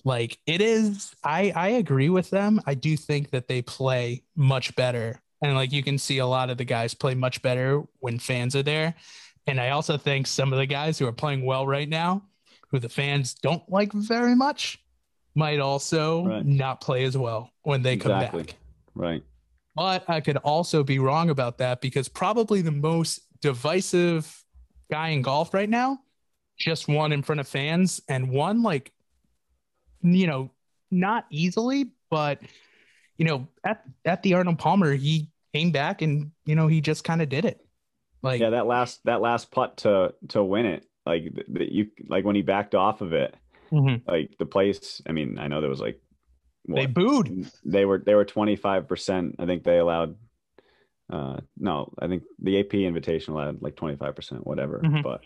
Like it is, I agree with them. I do think that they play much better. And like you can see a lot of the guys play much better when fans are there. And I also think some of the guys who are playing well right now, who the fans don't like very much, might also Right. not play as well when they come Exactly. back. Right. But I could also be wrong about that because probably the most divisive guy in golf right now just won in front of fans and won like, you know, not easily, but at the Arnold Palmer, he came back and he just kind of did it. Yeah, Like, that last putt to win it, like you like when he backed off of it, mhm. like the place. I mean, I know there was like They what booed. they were 25%. I think they allowed no, I think the AP Invitational allowed like 25%, whatever. Mhm. But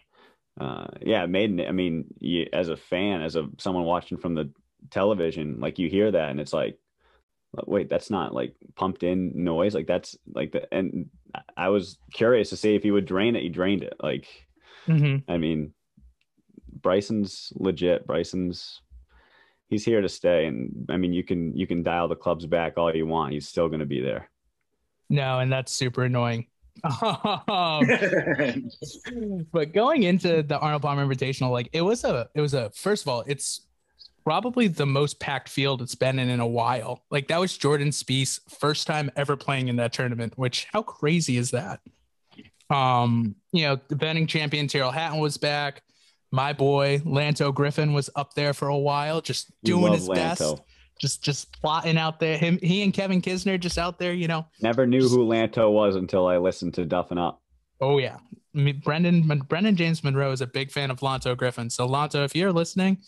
yeah, it made I mean, as a fan, as a someone watching from the television, like you hear that and it's like, wait, that's not like pumped in noise. Like that's like the and I was curious to see if he would drain it. He drained it. Like, Mhm. I mean, Bryson's legit. Bryson's he's here to stay. And I mean, you can dial the clubs back all you want. He's still going to be there. No, and that's super annoying. But going into the Arnold Palmer Invitational, like it was a first of all, it's probably the most packed field it's been in a while. Like that was Jordan Spieth's first time ever playing in that tournament, which how crazy is that? The defending champion Tyrrell Hatton was back. My boy Lanto Griffin was up there for a while, just You doing love his best, Lanto. just plotting out there. He and Kevin Kisner just out there, Never knew just who Lanto was until I listened to Duffin Up. oh yeah. I mean, Brendan James Monroe is a big fan of Lanto Griffin. So Lanto, if you're listening,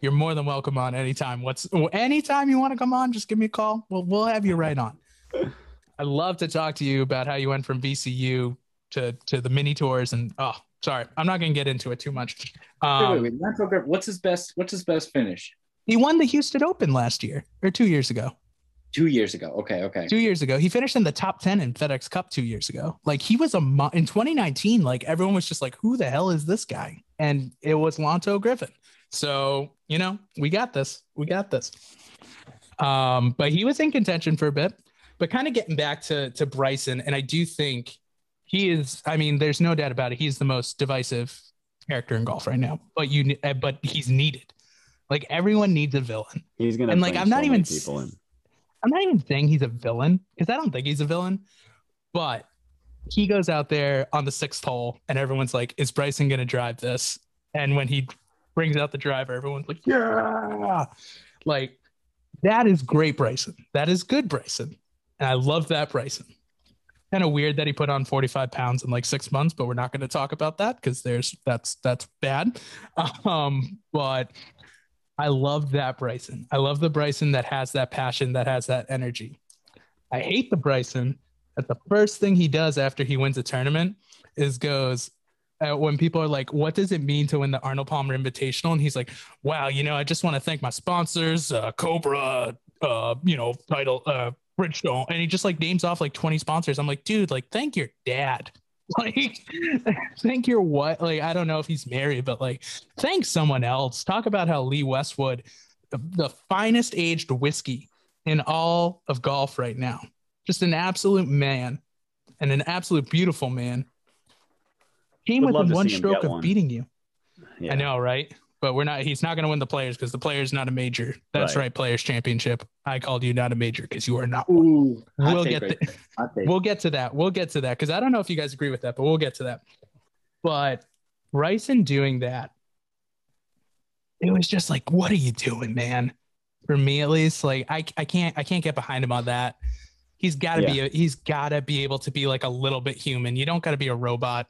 you're more than welcome on anytime. Anytime you want to come on, just give me a call. We'll have you right on. I'd love to talk to you about how you went from VCU to the mini tours and sorry, I'm not gonna get into it too much. Wait. Lance Griffin, what's his best finish? He won the Houston Open last year or 2 years ago. 2 years ago. Okay, okay. 2 years ago, he finished in the top 10 in FedEx Cup 2 years ago. Like he was in 2019. Like everyone was just like, "Who the hell is this guy?" And it was Lanto Griffin. So we got this. We got this. But he was in contention for a bit. But kind of getting back to Bryson, and I do think he is. I mean, there's no doubt about it. He's the most divisive character in golf right now. But he's needed. Like everyone needs a villain, He's gonna and like bring so many people in. I'm not even saying he's a villain because I don't think he's a villain. But he goes out there on the sixth hole, and everyone's like, "Is Bryson going to drive this?" And when he brings out the driver, everyone's like, "Yeah!" Like that is great, Bryson. That is good, Bryson. And I love that Bryson. Kind of weird that he put on 45 pounds in like 6 months, but we're not going to talk about that because that's bad. But I love that Bryson. I love the Bryson that has that passion, that has that energy. I hate the Bryson that the first thing he does after he wins a tournament is goes, when people are like, "What does it mean to win the Arnold Palmer Invitational?" And he's like, "Wow, I just want to thank my sponsors, Cobra, title, Bridgestone," and he just like names off like 20 sponsors. I'm like, dude, like, thank your dad. Like, thank your what? Like, I don't know if he's married, but like, thank someone else. Talk about how Lee Westwood, the finest aged whiskey in all of golf right now, just an absolute man and an absolute beautiful man, came Would love within to one see him stroke get of one. beating you. I Yeah, know, right? But he's not going to win the players because the players not a major. That's right. right, players championship. I called you not a major because you are not one. Ooh, hot We'll take get right the, there. Hot take. we'll get to that. We'll get to that because I don't know if you guys agree with that, but we'll get to that. But Bryson doing that, it was just like, what are you doing, man? For me at least, like I can't get behind him on that. Yeah, He's gotta be able to be like a little bit human. You don't gotta be a robot.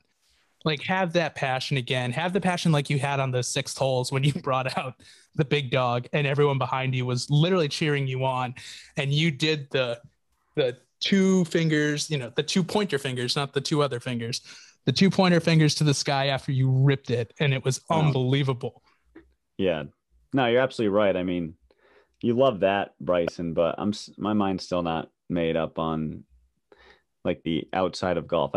Like have that passion again. Have the passion like you had on the sixth holes when you brought out the big dog and everyone behind you was literally cheering you on, and you did the two fingers, the two pointer fingers, not the two other fingers, the two pointer fingers to the sky after you ripped it, and it was wow. unbelievable. Yeah. No, you're absolutely right. I mean, you love that, Bryson, but my mind's still not made up on like the outside of golf.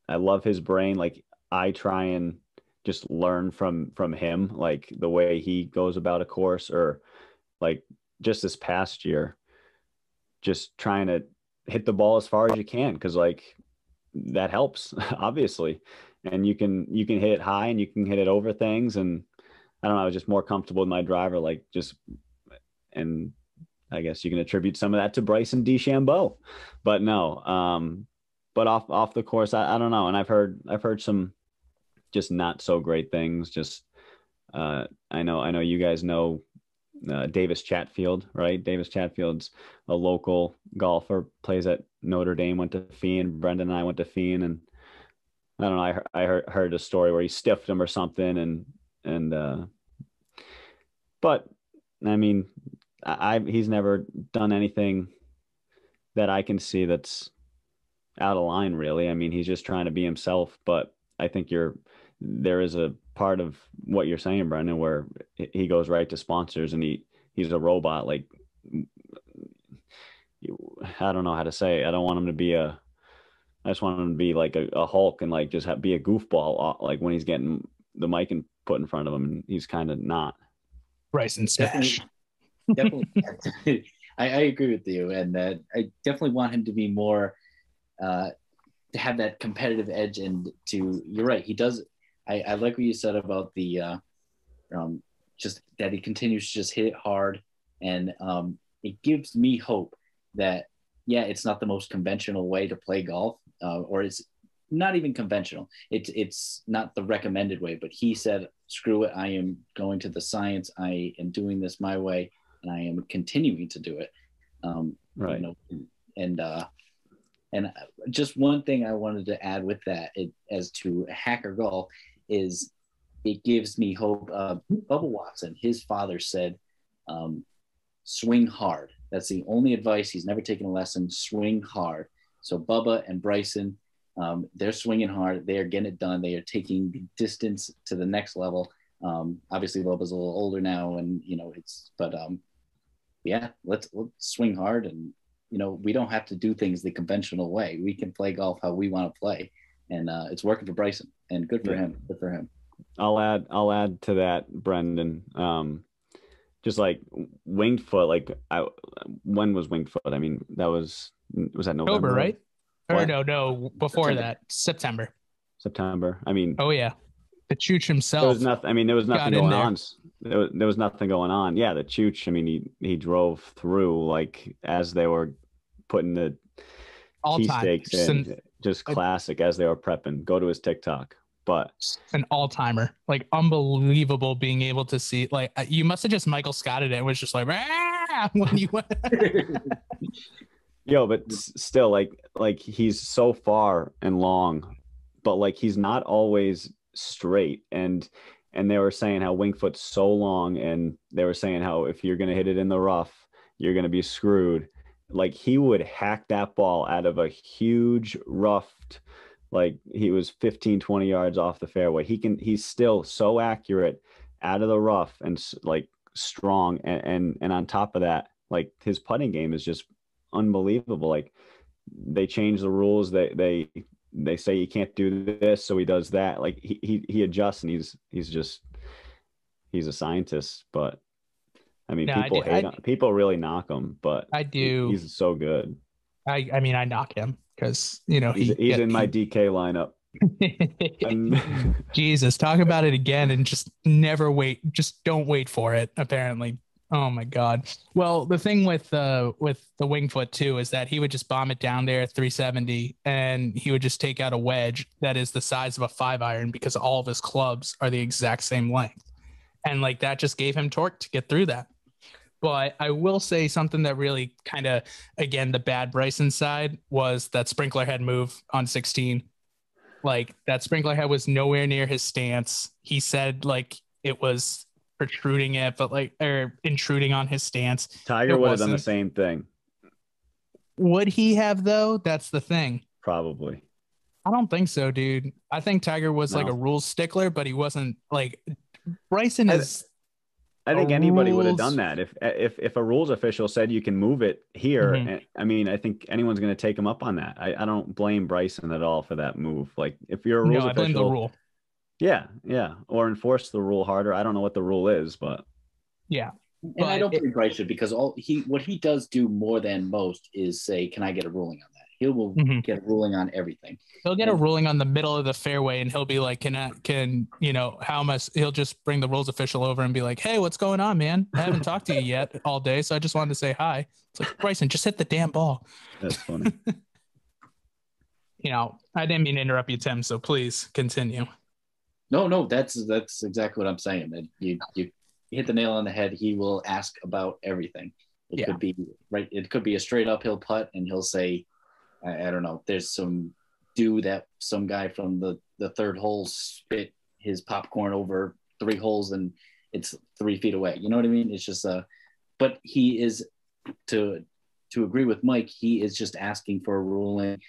I love his brain. Like I try and just learn from him, like the way he goes about a course, or like just this past year, just trying to hit the ball as far as you can, because like that helps obviously, and you can hit it high and you can hit it over things, and I don't know, I was just more comfortable with my driver, like just, and I guess you can attribute some of that to Bryson DeChambeau, but no, but off the course, I don't know, and I've heard some just not so great things. Just I know you guys know Davis Chatfield, right? Davis Chatfield's a local golfer, plays at Notre Dame, went to Feehan. Brendan and I went to Feehan, and I don't know. I heard a story where he stiffed him or something, and but I mean, he's never done anything that I can see that's out of line, really. I mean, he's just trying to be himself. But I think there is a part of what you're saying, Brendan, where he goes right to sponsors, and he's a robot. Like, I don't know how to say. I don't want him to be I just want him to be like a Hulk and like just be a goofball, like when he's getting the mic and put in front of him, and he's kind of not. Bryson Smash. Definitely. I agree with you, and that I definitely want him to be more to have that competitive edge, and you're right, he does. I like what you said about the just that he continues to just hit it hard, and it gives me hope that it's not the most conventional way to play golf, or it's not even conventional. It's not the recommended way, but he said, screw it, I am going to the science, I am doing this my way, and I am continuing to do it. Right. You know, and just one thing I wanted to add with that, as to Hacker Golf, is it gives me hope. Bubba Watson, his father said, swing hard. That's the only advice. He's never taken a lesson. Swing hard. So Bubba and Bryson, they're swinging hard. They are getting it done. They are taking the distance to the next level. Obviously, Bubba's a little older now, and let's swing hard, and we don't have to do things the conventional way. We can play golf how we want to play, and it's working for Bryson, and good for him. Good for him. I'll add to that, Brendan. Just like Winged Foot, like when was Winged Foot? I mean, was that November, October, right? What? Or no, before that, September. I mean, oh yeah, the Chooch himself. There was nothing. I mean, there was nothing going on. There was nothing going on. Yeah, the Chooch. I mean, he drove through like as they were putting the key stakes in, just classic as they were prepping. Go to his TikTok. But an all-timer, like unbelievable being able to see, like you must have just Michael Scotted it. It was just like when you went. Yo, but still, like he's so far and long, but like he's not always straight. And they were saying how Winged Foot's so long, and they were saying how if you're gonna hit it in the rough, you're gonna be screwed. Like he would hack that ball out of a huge roughed. Like he was 15, 20 yards off the fairway. He's still so accurate out of the rough and like strong. And on top of that, like his putting game is just unbelievable. Like they change the rules. They say you can't do this, so he does that. Like he adjusts, and he's a scientist. But I mean, people really knock him, but I do. He's so good. I mean, I knock him because he's in my DK lineup. Jesus, talk about it again, and just never wait. Just don't wait for it. Apparently, oh my God. Well, the thing with the Winged Foot too is that he would just bomb it down there at 370, and he would just take out a wedge that is the size of a 5-iron because all of his clubs are the exact same length, and like that just gave him torque to get through that. But I will say something that really kind of, again, the bad Bryson side was that sprinkler head move on 16. Like that sprinkler head was nowhere near his stance. He said like it was protruding it, or intruding on his stance. Tiger would have done the same thing. Would he have though? That's the thing. Probably. I don't think so, dude. I think Tiger was like a rules stickler, but he wasn't like Bryson is. I think anybody would have done that if a rules official said you can move it here. Mm-hmm. And I mean, I think anyone's going to take him up on that. I don't blame Bryson at all for that move. Like if you're a rules official, I blame the rule. Yeah, yeah, or enforce the rule harder. I don't know what the rule is, but Yeah. And I don't think Bryce should, because what he does do more than most is say, "Can I get a ruling on that?" He will get a ruling on everything. He'll get a ruling on the middle of the fairway, and he'll be like, he'll just bring the rules official over and be like, "Hey, what's going on, man? I haven't talked to you yet all day, so I just wanted to say hi." It's like, Bryson, just hit the damn ball. That's funny. I didn't mean to interrupt you, Tim, so please continue. No, that's exactly what I'm saying. That you hit the nail on the head. He will ask about everything. It could be right. It could be a straight uphill putt, and he'll say, I don't know. There's some some guy from the third hole spit his popcorn over 3 holes, and it's 3 feet away. You know what I mean? It's just but he is to agree with Mike. He is just asking for a ruling.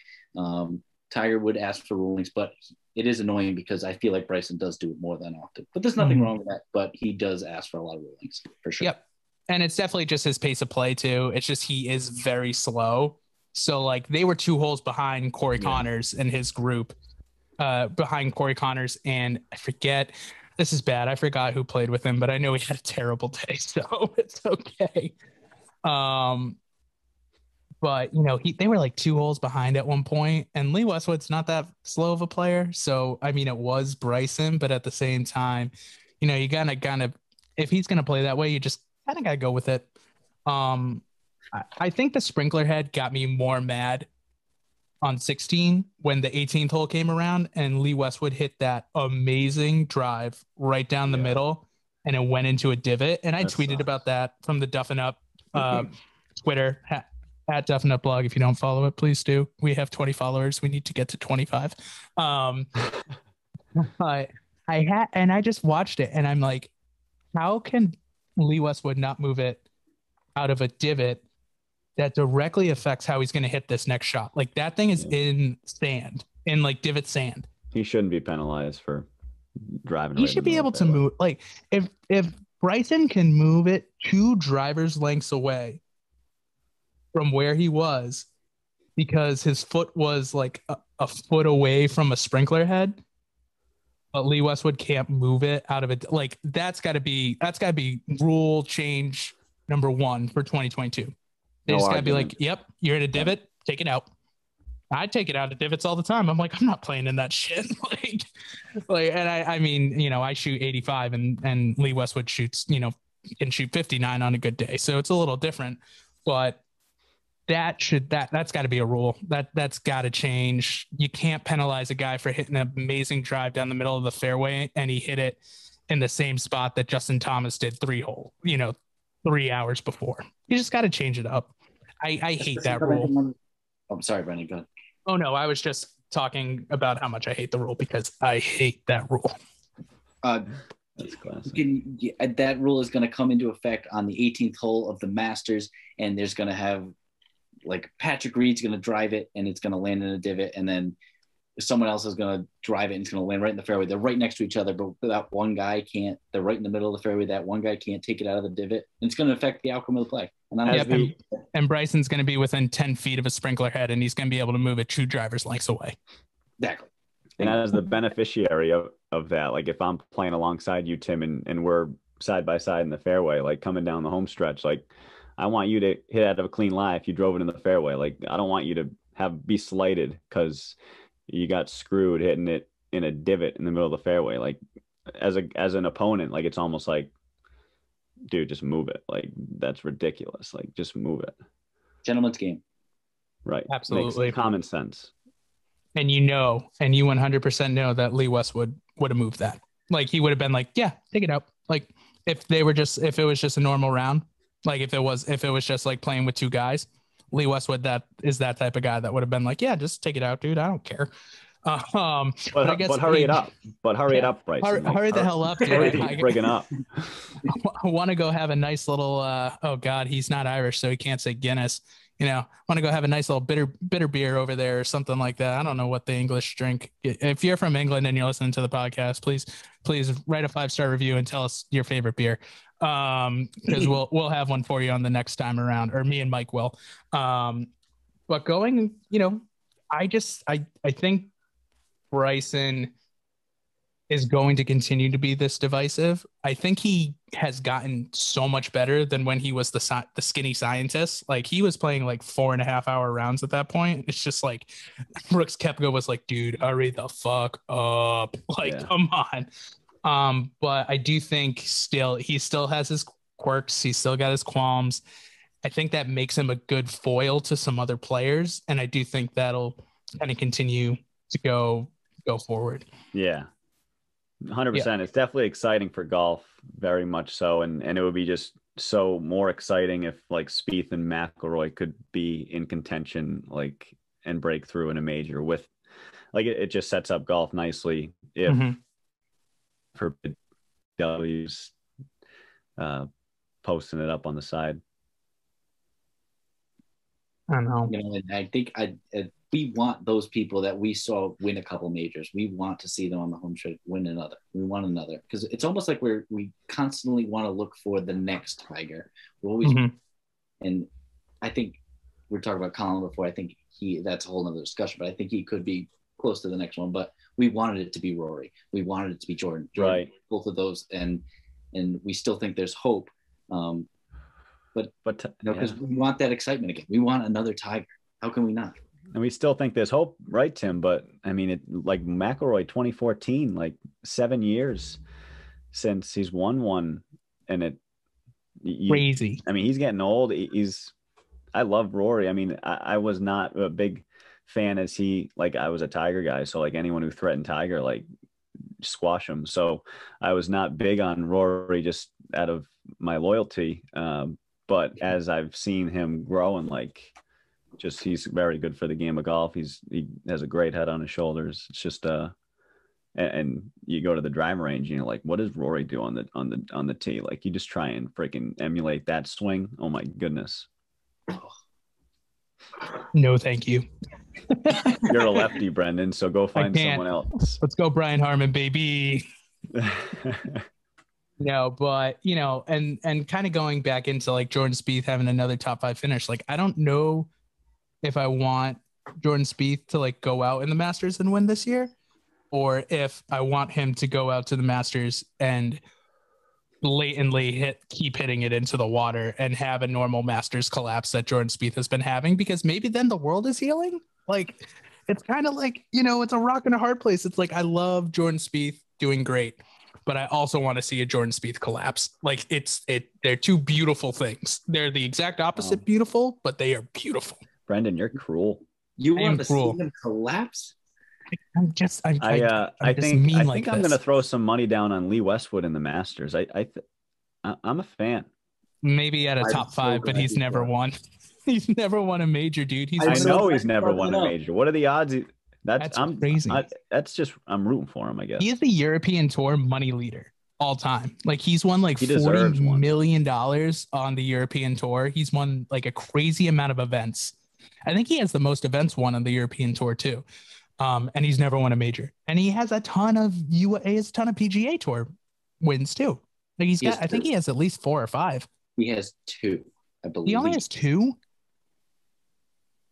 Tiger would ask for rulings, but it is annoying because I feel like Bryson does do it more than often. But there's nothing wrong with that. But he does ask for a lot of rulings for sure. Yep. And it's definitely just his pace of play too. It's just he is very slow. So like they were 2 holes behind Corey Connors and his group, behind Corey Connors, and I forget. This is bad. I forgot who played with him, but I know he had a terrible day, so it's okay. But they were like 2 holes behind at one point, and Lee Westwood's not that slow of a player. So I mean, it was Bryson, but at the same time, you gotta kind of, if he's gonna play that way, you just kind of gotta go with it. I think the sprinkler head got me more mad on 16 when the 18th hole came around and Lee Westwood hit that amazing drive right down the middle, and it went into a divot. And I tweeted about that from the Duffin Up Twitter at Duffin Up blog. If you don't follow it, please do. We have 20 followers. We need to get to 25. I just watched it and I'm like, how can Lee Westwood not move it out of a divot that directly affects how he's going to hit this next shot? Like that thing is in sand, in like divot sand. He shouldn't be penalized for driving. He should be able to move. Like if Bryson can move it 2 driver's lengths away from where he was because his foot was like a foot away from a sprinkler head, but Lee Westwood can't move it out of it. Like that's got to be rule change number 1 for 2022. They just got to be like, yep, you're in a divot, take it out. I take it out of divots all the time. I'm like, I'm not playing in that shit. And I mean, I shoot 85 and Lee Westwood shoots, can shoot 59 on a good day. So it's a little different, but that's got to be a rule. That's got to change. You can't penalize a guy for hitting an amazing drive down the middle of the fairway and he hit it in the same spot that Justin Thomas did 3 hours before. You just got to change it up. I hate that rule. I'm sorry, Brendan. Go ahead. Oh no, I was just talking about how much I hate the rule because I hate that rule. That's classic. That rule is going to come into effect on the 18th hole of the Masters, and there's going to have like Patrick Reed's going to drive it, and it's going to land in a divot, and then someone else is going to drive it and it's going to land right in the fairway. They're right next to each other, but that one guy can't. They're right in the middle of the fairway. That one guy can't take it out of the divot, and it's going to affect the outcome of the play. And Bryson's going to be within 10 feet of a sprinkler head, and he's going to be able to move it 2 driver's lengths away. Exactly. And as the beneficiary of that, like if I'm playing alongside you, Tim, and we're side by side in the fairway, like coming down the home stretch, like I want you to hit out of a clean lie if you drove it in the fairway. Like I don't want you to be slighted because you got screwed hitting it in a divot in the middle of the fairway. Like as an opponent, like it's almost like, dude, just move it. Like that's ridiculous. Like just move it. Gentleman's game. Right. Absolutely. Makes common sense. And you 100% know that Lee Westwood would have moved that. Like he would have been like, yeah, take it out. Like if it was just a normal round, like if it was just like playing with 2 guys, Lee Westwood, that is that type of guy that would have been like, yeah, just take it out, dude. I don't care. But hurry it up. But hurry it up, Bryson. Hurry the hell up, dude. Hurry friggin' up. I want to go have a nice little. Oh God, he's not Irish, so he can't say Guinness. Want to go have a nice little bitter beer over there or something like that. I don't know what the English drink. If you're from England and you're listening to the podcast, please write a 5-star review and tell us your favorite beer. Because we'll have one for you on the next time around, or me and Mike will. But going, I think Bryson is going to continue to be this divisive. I think he has gotten so much better than when he was the skinny scientist. Like he was playing like 4.5 hour rounds at that point. It's just like Brooks Koepka was like, dude, hurry the fuck up. Like, Yeah. come on. But I do think he still has his quirks. He's still got his qualms. I think that makes him a good foil to some other players. And I do think that'll kind of continue to go forward. Yeah. 100%. It's definitely exciting for golf, very much so, and it would be just so more exciting if like Spieth and McIlroy could be in contention, like, and break through in a major with, like, it just sets up golf nicely if for W's posting it up on the side. I don't know. And I think we want those people that we saw win a couple majors. We want to see them on the home stretch win another. We want another, because it's almost like we constantly want to look for the next Tiger. We always, and I think we were talking about Colin before. I think that's a whole nother discussion, but I think he could be close to the next one. But we wanted it to be Rory. We wanted it to be Jordan. Right. Both of those, and we still think there's hope. But because we want that excitement again. We want another Tiger. How can we not? And we still think there's hope, right, Tim? But I mean, like McIlroy 2014, like 7 years since he's won one, and crazy. I mean, he's getting old. I love Rory. I mean, I was not a big fan I was a Tiger guy. So like anyone who threatened Tiger, like squash him. So I was not big on Rory just out of my loyalty. But as I've seen him grow and he's very good for the game of golf. He has a great head on his shoulders. It's just and you go to the driving range and you're like, what does Rory do on the tee? Like you just try and freaking emulate that swing. Oh my goodness. No, thank you. You're a lefty, Brendan, so go find someone else. Let's go, Brian Harman, baby. No, but and kind of going back into like Jordan Spieth having another top 5 finish. Like I don't know if I want Jordan Spieth to like go out in the Masters and win this year, or if I want him to go out to the Masters and blatantly keep hitting it into the water and have a normal Masters collapse that Jordan Spieth has been having, because maybe then the world is healing. Like it's kind of like, it's a rock and a hard place. It's like, I love Jordan Spieth doing great, but I also want to see a Jordan Spieth collapse. Like they're two beautiful things. They're the exact opposite beautiful, but they are beautiful. Brendan, you're cruel. You want to see them collapse? I think I'm going to throw some money down on Lee Westwood in the Masters. I'm a fan. Maybe at a top 5, but he's never won. He's never won a major, dude. He's never won a major. What are the odds? That's crazy. I'm rooting for him, I guess. He is the European Tour money leader all time. Like he's won like $40 million on the European Tour. He's won like a crazy amount of events. I think he has the most events won on the European Tour too. And he's never won a major. And he has a ton of PGA Tour wins too. Like I think he has at least 4 or 5. He has 2, I believe. He only has 2?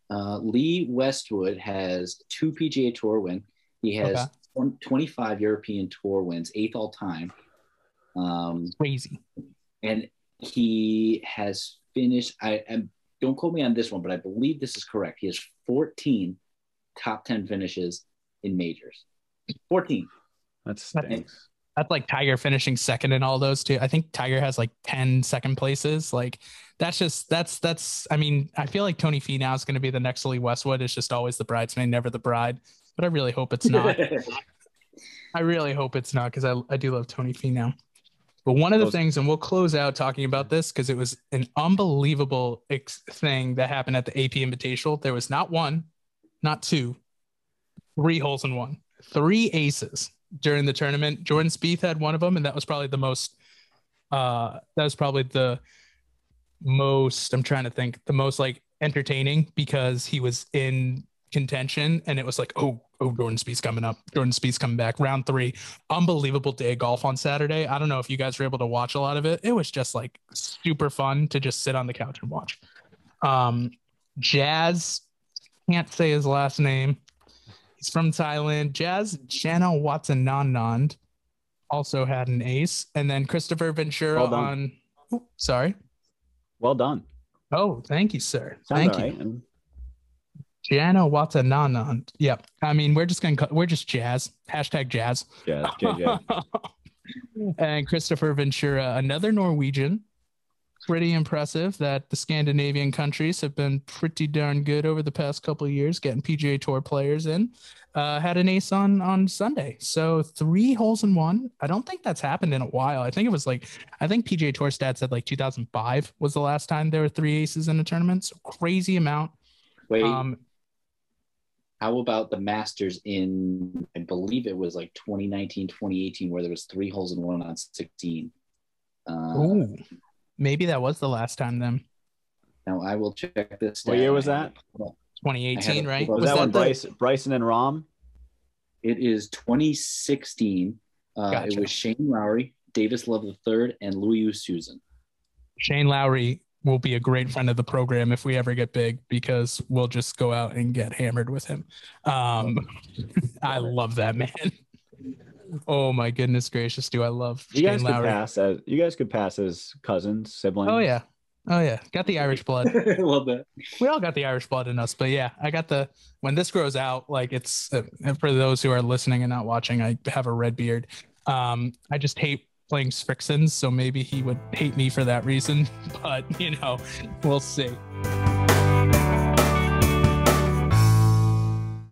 Lee Westwood has 2 PGA Tour wins. He has 25 European Tour wins, 8th all time. Crazy. And he has finished, don't quote me on this one, but I believe this is correct. He has 14 top 10 finishes in majors. 14. That stinks. That's like Tiger finishing second in all those too. I think Tiger has like 10 second places. Like I mean, I feel like Tony Finau is going to be the next Lee Westwood. It's just always the bridesmaid, never the bride. But I really hope it's not. I really hope it's not, because I do love Tony Finau. But one of the things, and we'll close out talking about this because it was an unbelievable thing that happened at the AP Invitational. There was not 1, not 2, 3 holes in 1, 3 aces during the tournament. Jordan Spieth had one of them, and that was probably the most. I'm trying to think, the most like entertaining, because he was in contention, and it was like, oh, Jordan Spieth's coming up. Jordan Spieth's coming back. Round 3, unbelievable day of golf on Saturday. I don't know if you guys were able to watch a lot of it. It was just like super fun to just sit on the couch and watch. Jazz, can't say his last name. He's from Thailand. Jazz Janawattananond. also had an ace, and then Christopher Ventura Well done. on. Ooh, sorry. Well done. Oh, thank you, sir. Sounds Thank all you. right. Gianna Watananan. Yep. I mean, we're just jazz. Hashtag jazz. Yeah, JJ. And Christopher Ventura, another Norwegian. Pretty impressive that the Scandinavian countries have been pretty darn good over the past couple of years, getting PGA Tour players in. Had an ace on Sunday. So 3 holes in one. I don't think that's happened in a while. I think PGA Tour stats said like 2005 was the last time there were 3 aces in a tournament. So crazy amount. Wait, how about the Masters in, I believe it was like 2019, 2018, where there was 3 holes in one on 16. Ooh, maybe that was the last time then. Now I will check this. What year was that? 2018, right? Was that when Bryson and Rahm? It is 2016. Gotcha. It was Shane Lowry, Davis Love III, and Louis Oosthuizen. Shane Lowry will be a great friend of the program if we ever get big, because we'll just go out and get hammered with him. I love that man. Oh my goodness gracious, do I love Shane Lowry. You guys could pass as cousins, siblings. Oh yeah. Got the Irish blood. Love that. We all got the Irish blood in us, but yeah, I got when this grows out, like it's for those who are listening and not watching, I have a red beard. I just hate playing Strixons, so maybe he would hate me for that reason, but we'll see.